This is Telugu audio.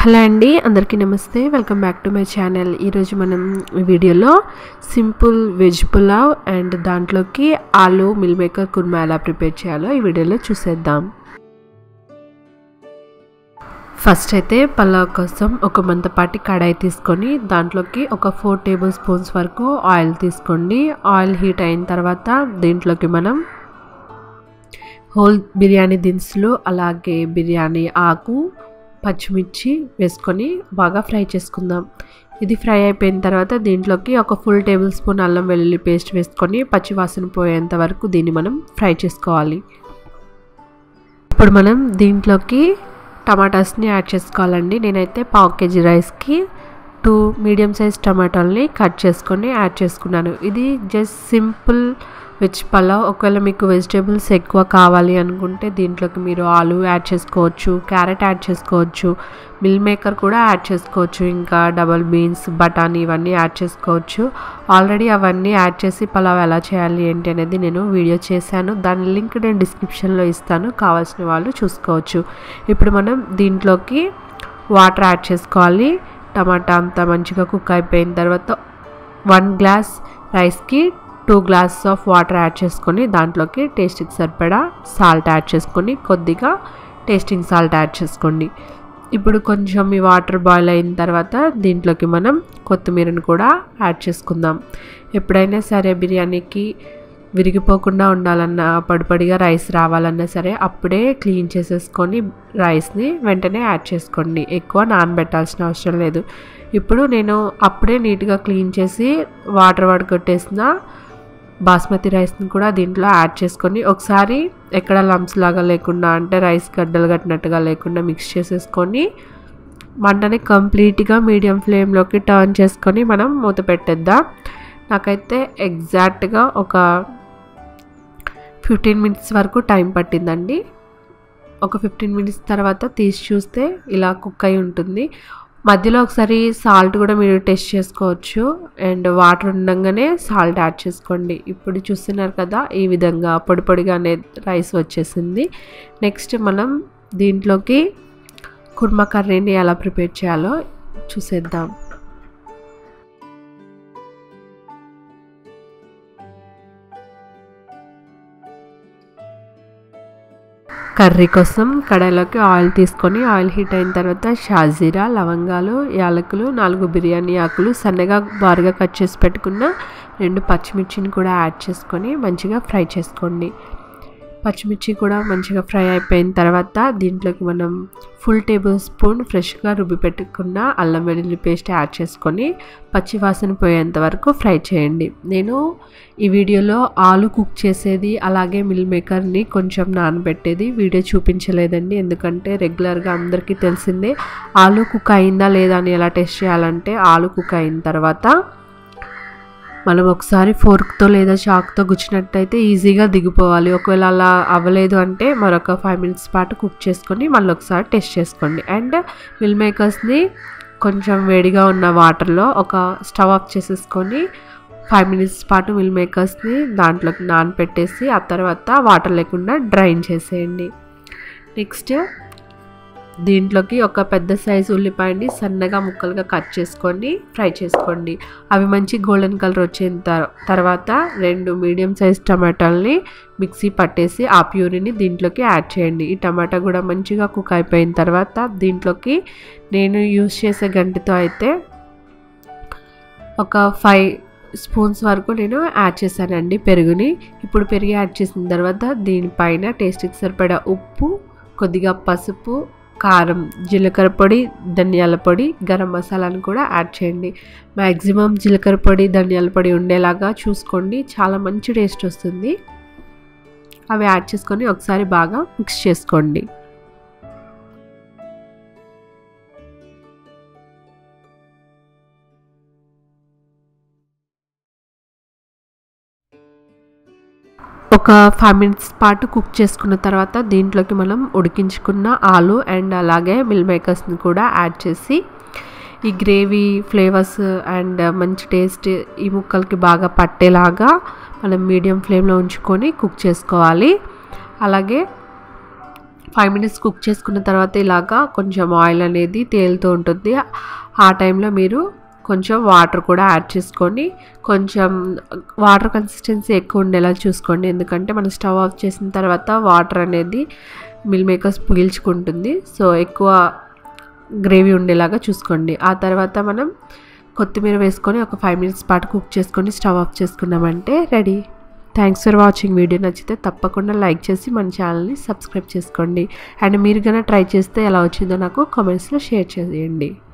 హలో అండి, అందరికీ నమస్తే. Welcome back to my channel. ఈరోజు మనం ఈ వీడియోలో సింపుల్ వెజ్ పులావ్ అండ్ దాంట్లోకి ఆలు మిల్ మేకర్ కుర్మా ఎలా ప్రిపేర్ చేయాలో ఈ వీడియోలో చూసేద్దాం. ఫస్ట్ అయితే పులావ్ కోసం ఒక మందపాటి కడాయి తీసుకొని దాంట్లోకి ఒక 4 టేబుల్ స్పూన్స్ వరకు ఆయిల్ తీసుకోండి. ఆయిల్ హీట్ అయిన తర్వాత దీంట్లోకి మనం హోల్ బిర్యానీ దినుసులు, అలాగే బిర్యానీ ఆకు, పచ్చిమిర్చి వేసుకొని బాగా ఫ్రై చేసుకుందాం. ఇది ఫ్రై అయిపోయిన తర్వాత దీంట్లోకి ఒక ఫుల్ టేబుల్ స్పూన్ అల్లం వెల్లుల్లి పేస్ట్ వేసుకొని పచ్చివాసన పోయేంత వరకు దీన్ని మనం ఫ్రై చేసుకోవాలి. ఇప్పుడు మనం దీంట్లోకి టమాటాస్ని యాడ్ చేసుకోవాలండి. నేనైతే 1/2 kg రైస్కి 2 మీడియం సైజ్ టమాటాలని కట్ చేసుకొని యాడ్ చేసుకున్నాను. ఇది జస్ట్ సింపుల్ వెజ్ పులావ్. ఒకవేళ మీకు వెజిటేబుల్స్ ఎక్కువ కావాలి అనుకుంటే దీంట్లోకి మీరు ఆలు యాడ్ చేసుకోవచ్చు, క్యారెట్ యాడ్ చేసుకోవచ్చు, మిల్ మేకర్ కూడా యాడ్ చేసుకోవచ్చు, ఇంకా డబల్ బీన్స్, బఠానీ ఇవన్నీ యాడ్ చేసుకోవచ్చు. ఆల్రెడీ అవన్నీ యాడ్ చేసి పులావ్ ఎలా చేయాలి ఏంటి అనేది నేను వీడియో చేశాను. దాని లింక్ నేను డిస్క్రిప్షన్లో ఇస్తాను, కావాల్సిన వాళ్ళు చూసుకోవచ్చు. ఇప్పుడు మనం దీంట్లోకి వాటర్ యాడ్ చేసుకోవాలి. టమాటా అంతా మంచిగా కుక్ అయిపోయిన తర్వాత 1 గ్లాస్ రైస్కి 2 గ్లాసెస్ ఆఫ్ వాటర్ యాడ్ చేసుకొని దాంట్లోకి టేస్ట్కి సరిపడా సాల్ట్ యాడ్ చేసుకొని కొద్దిగా టేస్టింగ్ సాల్ట్ యాడ్ చేసుకోండి. ఇప్పుడు కొంచెం ఈ వాటర్ బాయిల్ అయిన తర్వాత దీంట్లోకి మనం కొత్తిమీరను కూడా యాడ్ చేసుకుందాం. ఎప్పుడైనా సరే బిర్యానీకి విరిగిపోకుండా ఉండాలన్నా, పొడిగా రైస్ రావాలన్నా సరే అప్పుడే క్లీన్ చేసేసుకొని రైస్ని వెంటనే యాడ్ చేసుకోండి. ఎక్కువ నానబెట్టాల్సిన అవసరం లేదు. ఇప్పుడు నేను అప్పుడే నీట్గా క్లీన్ చేసి వాటర్ వడగొట్టేసిన బాస్మతి రైస్ని కూడా దీంట్లో యాడ్ చేసుకొని ఒకసారి ఎక్కడ లంప్స్ లాగా లేకుండా, అంటే రైస్ గడ్డలు కట్టినట్టుగా లేకుండా మిక్స్ చేసేసుకొని మంటని కంప్లీట్గా మీడియం ఫ్లేమ్లోకి టర్న్ చేసుకొని మనం మూత పెట్టేద్దాం. నాకైతే ఎగ్జాక్ట్గా ఒక 15 మినిట్స్ వరకు టైం పట్టిందండి. ఒక 15 మినిట్స్ తర్వాత తీసి చూస్తే ఇలా కుక్ అయి ఉంటుంది. మధ్యలో ఒకసారి సాల్ట్ కూడా మీరు టెస్ట్ చేసుకోవచ్చు, అండ్ వాటర్ ఉండగానే సాల్ట్ యాడ్ చేసుకోండి. ఇప్పుడు చూస్తున్నారు కదా, ఈ విధంగా పొడిగానే రైస్ వచ్చేసింది. నెక్స్ట్ మనం దీంట్లోకి కుర్మా కర్రీని ఎలా ప్రిపేర్ చేయాలో చూసేద్దాం. కర్రీ కోసం కడాయిలోకి ఆయిల్ తీసుకొని ఆయిల్ హీట్ అయిన తర్వాత షాజీరా, లవంగాలు, యాలకులు, 4 బిర్యానీ ఆకులు, సన్నగా బారుగా కట్ చేసి పెట్టుకున్న 2 పచ్చిమిర్చిని కూడా యాడ్ చేసుకొని మంచిగా ఫ్రై చేసుకోండి. పచ్చిమిర్చి కూడా మంచిగా ఫ్రై అయిపోయిన తర్వాత దీంట్లోకి మనం ఫుల్ టేబుల్ స్పూన్ ఫ్రెష్గా రుబ్బి పెట్టుకున్న అల్లం వెల్లుల్లి పేస్ట్ యాడ్ చేసుకొని పచ్చివాసన పోయేంత వరకు ఫ్రై చేయండి. నేను ఈ వీడియోలో ఆలు కుక్ చేసేది, అలాగే మిల్ మేకర్ని కొంచెం నానబెట్టేది వీడియో చూపించలేదండి. ఎందుకంటే రెగ్యులర్గా అందరికీ తెలిసిందే ఆలు కుక్ అయిందా లేదా అని ఎలా టెస్ట్ చేయాలంటే, ఆలు కుక్ అయిన తర్వాత మనం ఒకసారి ఫోర్క్తో లేదా చాక్తో గుచ్చినట్టయితే ఈజీగా దిగిపోవాలి. ఒకవేళ అలా అవ్వలేదు అంటే మరొక 5 మినిట్స్ పాటు కుక్ చేసుకొని మళ్ళీ ఒకసారి టెస్ట్ చేసుకోండి. అండ్ మిల్ మేకర్స్ని కొంచెం వేడిగా ఉన్న వాటర్లో ఒక స్టవ్ ఆఫ్ చేసేసుకొని 5 మినిట్స్ పాటు మిల్ మేకర్స్ని దాంట్లోకి నానపెట్టేసి ఆ తర్వాత వాటర్ లేకుండా డ్రైన్ చేసేయండి. నెక్స్ట్ దీంట్లోకి ఒక పెద్ద సైజు ఉల్లిపాయని సన్నగా ముక్కలుగా కట్ చేసుకొని ఫ్రై చేసుకోండి. అవి మంచి గోల్డెన్ కలర్ వచ్చిన తర్వాత 2 మీడియం సైజ్ టమాటాలని మిక్సీ పట్టేసి ఆ ప్యూరీని దీంట్లోకి యాడ్ చేయండి. ఈ టమాటా కూడా మంచిగా కుక్ అయిపోయిన తర్వాత దీంట్లోకి నేను యూజ్ చేసే గంటతో అయితే ఒక 5 స్పూన్స్ వరకు నేను యాడ్ చేశానండి పెరుగుని. ఇప్పుడు పెరుగు యాడ్ చేసిన తర్వాత దీనిపైన టేస్ట్కి సరిపడా ఉప్పు, కొద్దిగా పసుపు, కారం, జీలకర్ర పొడి, ధనియాల పొడి, గరం మసాలాను కూడా యాడ్ చేయండి. మ్యాక్సిమం జీలకర్ర పొడి, ధనియాల పొడి ఉండేలాగా చూసుకోండి, చాలా మంచి టేస్ట్ వస్తుంది. అవి యాడ్ చేసుకొని ఒకసారి బాగా మిక్స్ చేసుకోండి. ఒక 5 మినిట్స్ పాటు కుక్ చేసుకున్న తర్వాత దీంట్లోకి మనం ఉడికించుకున్న ఆలు అండ్ అలాగే మిల్ మేకర్స్ని కూడా యాడ్ చేసి ఈ గ్రేవీ ఫ్లేవర్స్ అండ్ మంచి టేస్ట్ ఈ ముక్కలకి బాగా పట్టేలాగా మనం మీడియం ఫ్లేమ్లో ఉంచుకొని కుక్ చేసుకోవాలి. అలాగే 5 మినిట్స్ కుక్ చేసుకున్న తర్వాత ఇలాగా కొంచెం ఆయిల్ అనేది తేలుతూ ఉంటుంది. ఆ టైంలో మీరు కొంచెం వాటర్ కూడా యాడ్ చేసుకొని కొంచెం వాటర్ కన్సిస్టెన్సీ ఎక్కువ ఉండేలా చూసుకోండి. ఎందుకంటే మనం స్టవ్ ఆఫ్ చేసిన తర్వాత వాటర్ అనేది మిల్ మేకర్స్ పీల్చుకుంటుంది. సో ఎక్కువ గ్రేవీ ఉండేలాగా చూసుకోండి. ఆ తర్వాత మనం కొత్తిమీర వేసుకొని ఒక 5 మినిట్స్ పాటు కుక్ చేసుకొని స్టవ్ ఆఫ్ చేసుకున్నామంటే ready. Thanks for watching. Video నచ్చితే తప్పకుండా లైక్ చేసి మన ఛానల్ని సబ్స్క్రైబ్ చేసుకోండి. అండ్ మీరు కనుక ట్రై చేస్తే ఎలా వచ్చిందో నాకు కామెంట్స్లో షేర్ చేయండి.